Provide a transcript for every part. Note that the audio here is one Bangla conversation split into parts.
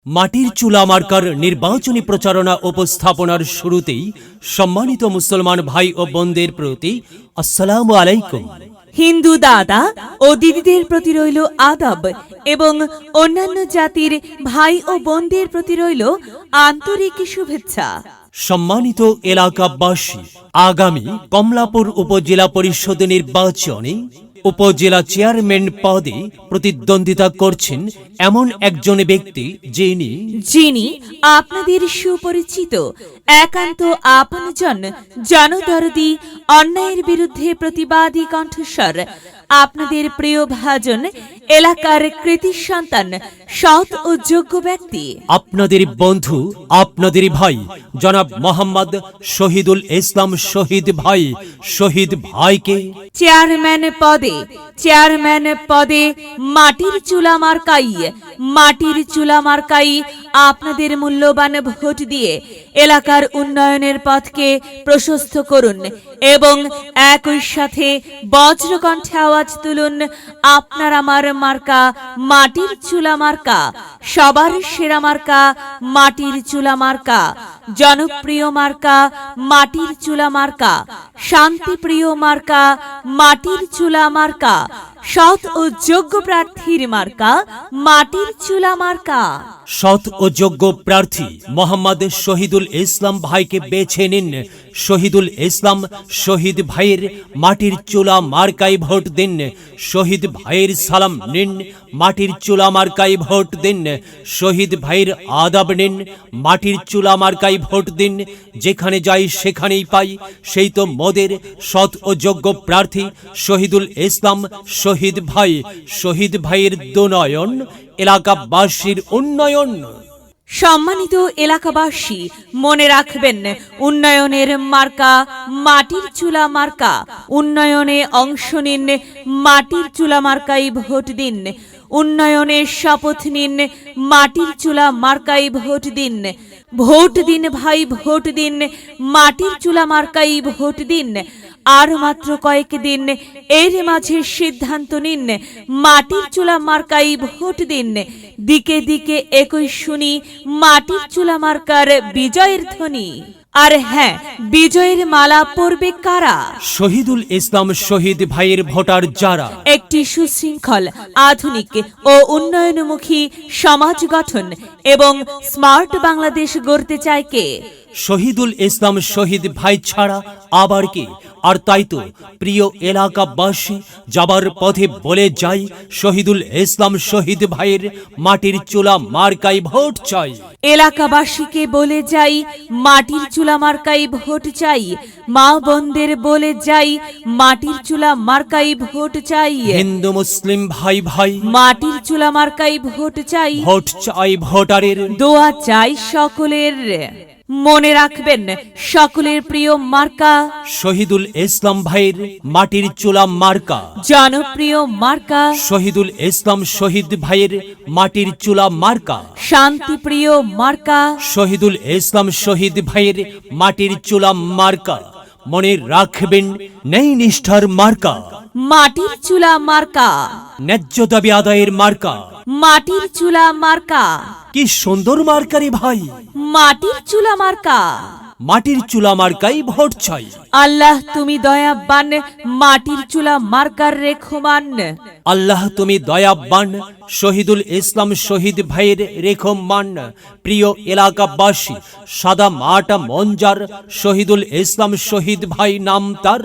মাটির চুলা মার্কার নির্বাচনী প্রচারণা উপস্থাপনার শুরুতেই সম্মানিত মুসলমান ভাই ও বোনদের প্রতি আসসালামু আলাইকুম। হিন্দু দাদা ও দিদিদের প্রতি রইল আদাব এবং অন্যান্য জাতির ভাই ও বোনদের প্রতি রইল আন্তরিক শুভেচ্ছা। সম্মানিত এলাকাবাসী, আগামী কমলাপুর উপজেলা পরিষদ নির্বাচনে উপজেলা চেয়ারম্যান পদে প্রতিদ্বন্দ্বিতা করছেন এমন একজন ব্যক্তি যিনি আপনাদের সুপরিচিত, একান্ত আপনজন, জনদরদি, অন্যায়ের বিরুদ্ধে প্রতিবাদী কণ্ঠস্বর, আপনাদের প্রিয় ভাজন, এলাকার কৃতি সন্তান, সৎ ও যোগ্য ব্যক্তি, আপনাদের বন্ধু, আপনাদের ভাই জনাব মোহাম্মদ শহীদুল ইসলাম শহীদ ভাইকে চেয়ারম্যান পদে মাটির চুলা মার্কাই আপনাদের মূল্যবান ভোট দিয়ে এলাকার উন্নয়নের পথকে প্রশস্ত করুন এবং একই সাথে বজ্রকণ্ঠে আওয়াজ তুলুন, আপনার আমার মার্কা মাটির চুলা মার্কা, সবার সেরা মার্কা মাটির চুলা মার্কা, জনপ্রিয় মার্কা মাটির চুলা মার্কা, শান্তিপ্রিয় মার্কা মাটির চুলা মার্কা, সৎ ও যোগ্য প্রার্থীর মার্কা মাটির চুলা মার্কা। সৎ ও যোগ্য প্রার্থী মোহাম্মদ শহীদুল ইসলাম ভাইকে বেছে নিন। শহীদুল ইসলাম শহীদ ভাইয়ের মাটির চুলা মার্কায় ভোট দিন। শহীদ ভাইয়ের সালাম নিন, মাটির চুলা মার্কায় ভোট দিন। শহীদ ভাইয়ের আদাব নিন, মাটির চুলা মার্কায় ভোট দিন। যেখানে যাই সেখানেই পাই, সেই তো মোদের সৎ ও যোগ্য প্রার্থী শহীদুল ইসলাম শহীদ ভাইয়ের দুনয়ন, এলাকাবাসীর উন্নয়ন। সম্মানিত এলাকাবাসী, মনে রাখবেন, উন্নয়নের মার্কা মাটির চুলা মার্কা। উন্নয়নে অংশ নিন, মাটির চুলা মার্কাই ভোট দিন। উন্নয়নের শপথ নিন, মাটির চুলা মার্কাই ভোট দিন। ভোট দিন ভাই, ভোট দিন, মাটির চুলা মার্কাই ভোট দিন। আর মাত্র কয়েক দিন, এর মাঝে সিদ্ধান্ত নিন, মাটির চুলা মার্কাই ভোট দিন। দিকে দিকে একই শুনি মাটির চুলা মার্কার বিজয়ের ধ্বনি। আর হ্যাঁ, বিজয়ের মালা পরবে কারা? শহীদুল ইসলাম শহীদ ভাইয়ের ভোটার যারা একটি সুশৃঙ্খল, আধুনিক ও উন্নয়নমুখী সমাজ গঠন এবং স্মার্ট বাংলাদেশ গড়তে চায় কে? শহীদুল ইসলাম শহীদ ভাই ছাড়া আবার কে? আর তাই তো প্রিয় এলাকাবাসী, যাবার পথে বলে যাই, শহীদুল ইসলাম শহীদ ভাইয়ের মাটির চুলা মার্কাই ভোট চাই। এলাকাবাসীকে বলে যাই, মাটির চুলা মার্কাই ভোট চাই। মা বোনদের বলে যাই, মাটির চুলা মার্কাই ভোট চাই। হিন্দু মুসলিম ভাই মাটির চুলা মার্কাই ভোট চাই। ভোট চাই ভোটারের, দোয়া চাই সকলের। মনে রাখবেন, সকলের প্রিয় মার্কা শহীদুল ইসলাম ভাইয়ের মাটির চুলা মার্কা, জনপ্রিয় মার্কা শহীদুল ইসলাম শহীদ ভাইয়ের মাটির চুলা মার্কা, শান্তিপ্রিয় মার্কা শহীদুল ইসলাম শহীদ ভাইয়ের মাটির চুলা মার্কা। মনে রাখবেন, নেই নিষ্ঠার মার্কা মাটির চুলা মার্কা, ন্যায্য দাবি আদায়ের মার্কা মাটির চুলা মার্কা। কি সুন্দর মার্কারি ভাই, মাটির চুলা মার্কা। মাটির চুলা মার্কাই ভোট চাই। আল্লাহ তুমি দয়াবান, মাটির চুলা মার্কার রেখমান। আল্লাহ তুমি দয়াবান, শহীদুল ইসলাম শহীদ ভাইয়ের রেখমান। প্রিয় এলাকাবাসী, সাদা মাটা মঞ্জার শহীদুল ইসলাম শহীদ ভাই নাম তার।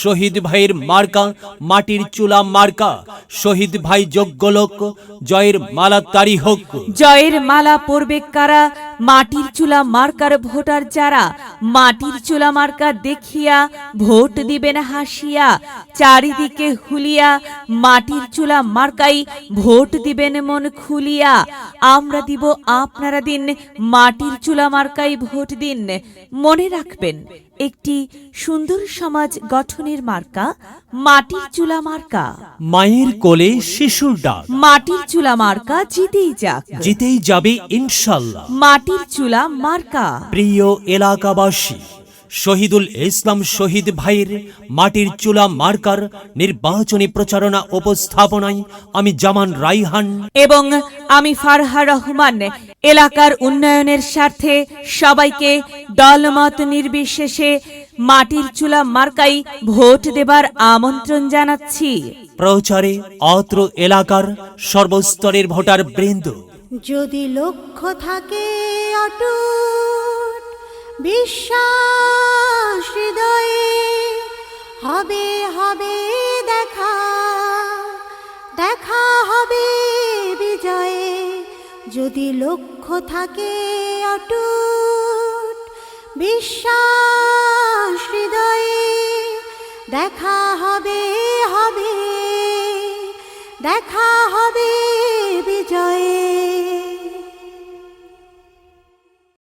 শহীদ ভাইয়ের মার্কা মাটির চুলা মার্কা। শহীদ ভাই যোগ্য লোক, জয়ের মালা তারি হোক। জয়ের মালা পরবে কারা? মাটির চুলা মার্কার ভোটার যারা। মাটির চুলা মার্কা দেখিয়া ভোট দিবেন হাসিয়া, চারিদিকে হুলিয়া মাটির চুলা মার্কাই ভোট দিবেন মন খুলিয়া। আমরা দিব, আপনারা দিন, মাটির চুলা মার্কাই ভোট দিন। মনে রাখবেন, একটি সুন্দর সমাজ গঠনের মার্কা মাটির চুলা মার্কা। মায়ের কোলে শিশুর ডাক, মাটির চুলা মার্কা জিতেই যাক, জিতেই যাবে ইনশাল্লাহ। মাটির চুলা মার্কা। প্রিয় এলাকাবাসী, শহীদুল ইসলাম শহীদ ভাইয়ের মাটির চুলা মার্কার নির্বাচনী প্রচারণা উপস্থাপনায় আমি জামান রাইহান এবং আমি ফারহা রহমান এলাকার উন্নয়নের স্বার্থে সবাইকে দলমত নির্বিশেষে মাটির চুলা মার্কাই ভোট দেবার আমন্ত্রণ জানাচ্ছি। প্রচারে অত্র এলাকার সর্বস্তরের ভোটার বৃন্দ। যদি লক্ষ্য থাকে অটুট বিশ্বাস হৃদয়ে, হবে হবে দেখা, দেখা হবে বিজয়ে। যদি লক্ষ্য থাকে অটুট বিশ্বাস হৃদয়ে, দেখা হবে হবে, দেখা হবে